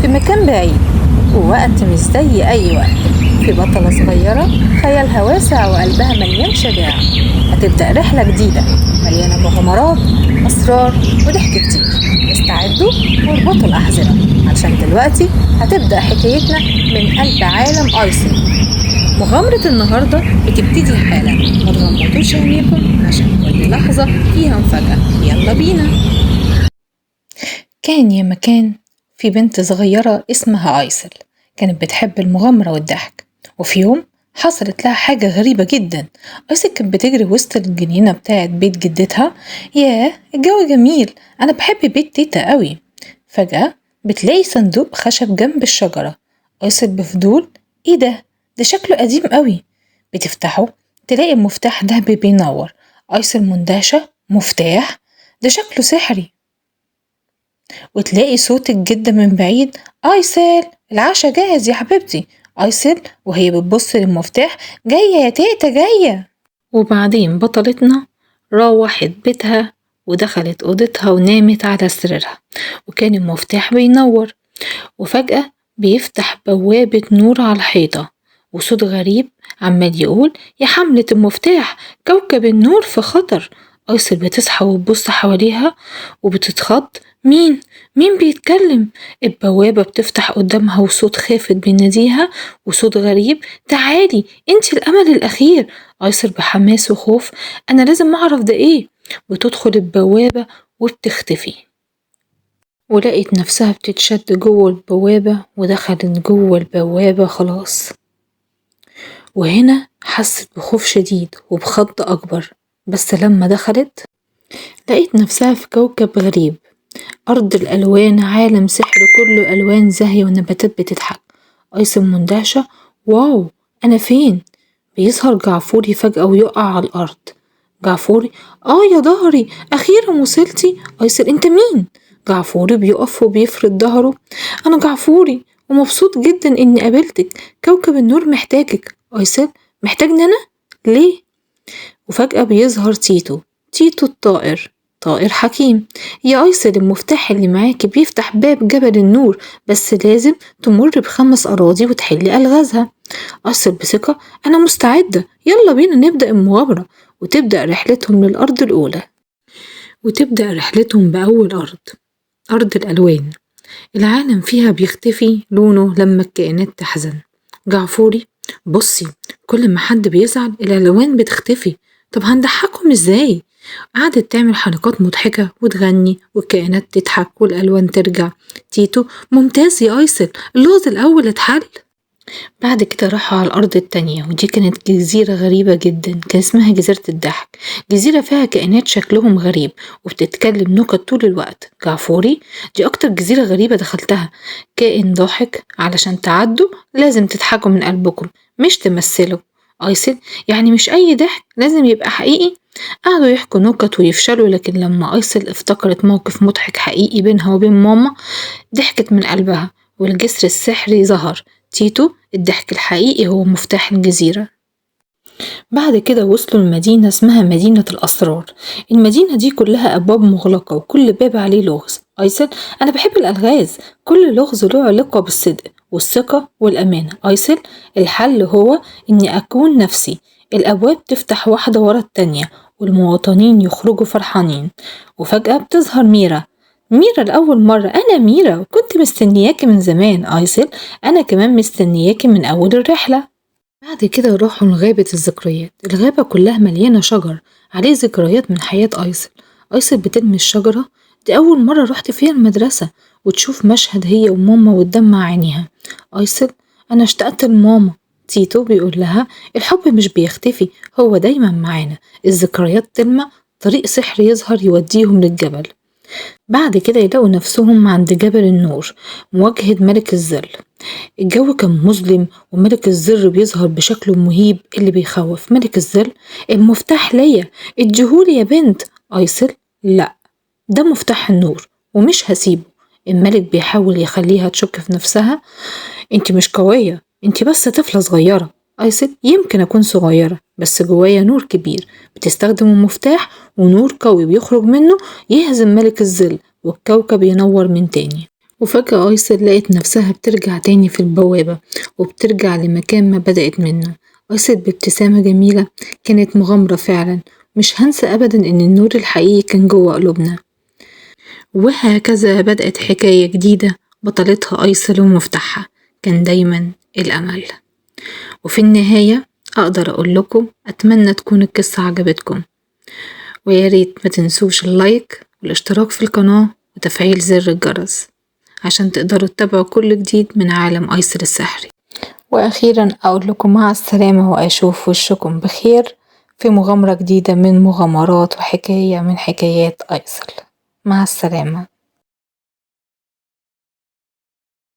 في مكان بعيد ووقت مش زي أي وقت. في بطلة صغيرة خيالها واسع وقلبها مليان شجاعة. هتبدأ رحلة جديدة مليانة مغامرات، أسرار وضحك كتير. استعدوا واربطوا الأحزمة عشان دلوقتي هتبدأ حكايتنا من قلب عالم آيسل. مغامرة النهاردة بتبتدي حالا، ما تغمضوش عينيكم عشان كل لحظة فيها مفاجأة. يلا بينا. كان يا مكان في بنت صغيرة اسمها آيسل، كانت بتحب المغامرة والضحك. وفي يوم حصلت لها حاجة غريبة جدا. آيسل كانت بتجري وسط الجنينة بتاعت بيت جدتها. ياه الجو جميل، أنا بحب بيت تيتا قوي. فجأة بتلاقي صندوق خشب جنب الشجرة. آيسل بفضول، ايه ده شكله قديم قوي. بتفتحه تلاقي المفتاح دهبي بينور. آيسل مندهشة، مفتاح ده شكله سحري. وتلاقي صوت الجدة من بعيد، آيسل العشاء جاهز يا حبيبتي. آيسل وهي بتبص للمفتاح، جاية يا تيتا جاية. وبعدين بطلتنا روحت بيتها ودخلت أوضتها ونامت على سريرها، وكان المفتاح بينور. وفجأة بيفتح بوابة نور على الحيطة، وصوت غريب عمال يقول يا حملة المفتاح كوكب النور في خطر. أيسل بتصحى وتبص حواليها وبتتخض، مين بيتكلم؟ البوابة بتفتح قدامها وصوت خافت بيناديها، وصوت غريب، تعالي انتي الأمل الأخير. أيسل بحماس وخوف، أنا لازم أعرف ده إيه. بتدخل البوابة وبتختفي، ولقيت نفسها بتتشد جوه البوابة ودخلت جوه البوابة خلاص. وهنا حست بخوف شديد وبخض أكبر، بس لما دخلت لقيت نفسها في كوكب غريب، أرض الألوان، عالم سحر كله ألوان زاهية ونباتات بتضحك. أيسل مندهشة، واو أنا فين؟ بيظهر جعفوري فجأة ويقع على الأرض. جعفوري، يا ظهري أخيرا وصلتي. أيسل أنت مين؟ جعفوري بيقف وبيفرد ظهره، أنا جعفوري ومبسوط جدا إني قابلتك، كوكب النور محتاجك. أيسل، محتاجني أنا؟ ليه؟ وفجأة بيظهر تيتو الطائر، طائر حكيم. يا أيسل المفتاح اللي معاكي بيفتح باب جبل النور، بس لازم تمر ب5 أراضي وتحلي ألغازها. أيسل بثقة، أنا مستعدة، يلا بينا نبدأ المغامرة. وتبدأ رحلتهم للأرض الأولى، وتبدأ رحلتهم بأول أرض الألوان. العالم فيها بيختفي لونه لما الكائنات تحزن. جعفوري، بصي كل ما حد بيزعل الألوان بتختفي، طب هنضحكهم ازاي؟ قعدت تعمل حركات مضحكة وتغني والكائنات تضحك والألوان ترجع. تيتو، ممتاز يا أيسل، اللغز الأول اتحل. بعد كده راحوا على الأرض التانية، ودي كانت جزيرة غريبة جدا، كان اسمها جزيرة الضحك. جزيرة فيها كائنات شكلهم غريب وبتتكلم نكت طول الوقت. جعفوري، دي أكتر جزيرة غريبة دخلتها، كائن ضاحك، علشان تعدوا لازم تضحكوا من قلبكم مش تمثلوا. أيسل، يعني مش أي ضحك لازم يبقى حقيقي؟ قعدوا يحكوا نكت ويفشلوا، لكن لما أيسل افتكرت موقف مضحك حقيقي بينها وبين ماما ضحكت من قلبها، والجسر السحري ظهر. تيتو، الضحك الحقيقي هو مفتاح الجزيرة. بعد كده وصلوا لمدينة اسمها مدينة الأسرار. المدينة دي كلها أبواب مغلقة وكل باب عليه لغز. أيسل، أنا بحب الألغاز، كل لغز له علاقة بالصدق والثقة والأمانة. أيسل، الحل هو إني أكون نفسي. الأبواب تفتح واحدة ورا التانية والمواطنين يخرجوا فرحانين. وفجأة بتظهر ميرا لأول مرة، أنا ميرا وكنت مستنياكي من زمان. أيسل، أنا كمان مستنياكي من أول الرحلة. بعد كده راحوا لغابة الذكريات. الغابة كلها مليانة شجر عليه ذكريات من حياة أيسل. أيسل بتلمس الشجرة، دي أول مرة رحت فيها المدرسة، وتشوف مشهد هي وماما وتدمع عينيها. أيسل، أنا اشتقت لماما. تيتو بيقول لها الحب مش بيختفي، هو دايما معانا. الذكريات تلمع، طريق سحر يظهر يوديهم للجبل. بعد كده يلاقوا نفسهم عند جبل النور، مواجهة ملك الظل. الجو كان مظلم وملك الظل بيظهر بشكله مهيب اللي بيخوف. ملك الظل، المفتاح ليا، اديهولي يا بنت. أيسل، لا، ده مفتاح النور ومش هسيبه. الملك بيحاول يخليها تشك في نفسها، انت مش قوية، انت بس طفلة صغيرة. أيسل، يمكن أكون صغيرة بس جوايا نور كبير. بتستخدم المفتاح ونور قوي بيخرج منه يهزم ملك الظل والكوكب ينور من تاني. وفجأة أيسل لقت نفسها بترجع تاني في البوابة وبترجع لمكان ما بدأت منه. أيسل بابتسامة جميلة، كانت مغامرة فعلا، مش هنسى أبدا إن النور الحقيقي كان جوه قلوبنا. وهكذا بدأت حكاية جديدة بطلتها أيسل ومفتاحها كان دايما الأمل. وفي النهاية أقدر أقول لكم أتمنى تكون القصة عجبتكم، وياريت ما تنسوش اللايك والاشتراك في القناة وتفعيل زر الجرس عشان تقدروا تتابعوا كل جديد من عالم أيسل السحري. وأخيرا أقول لكم مع السلامة، وأشوف وشكم بخير في مغامرة جديدة من مغامرات وحكاية من حكايات أيسل. مع السلامة.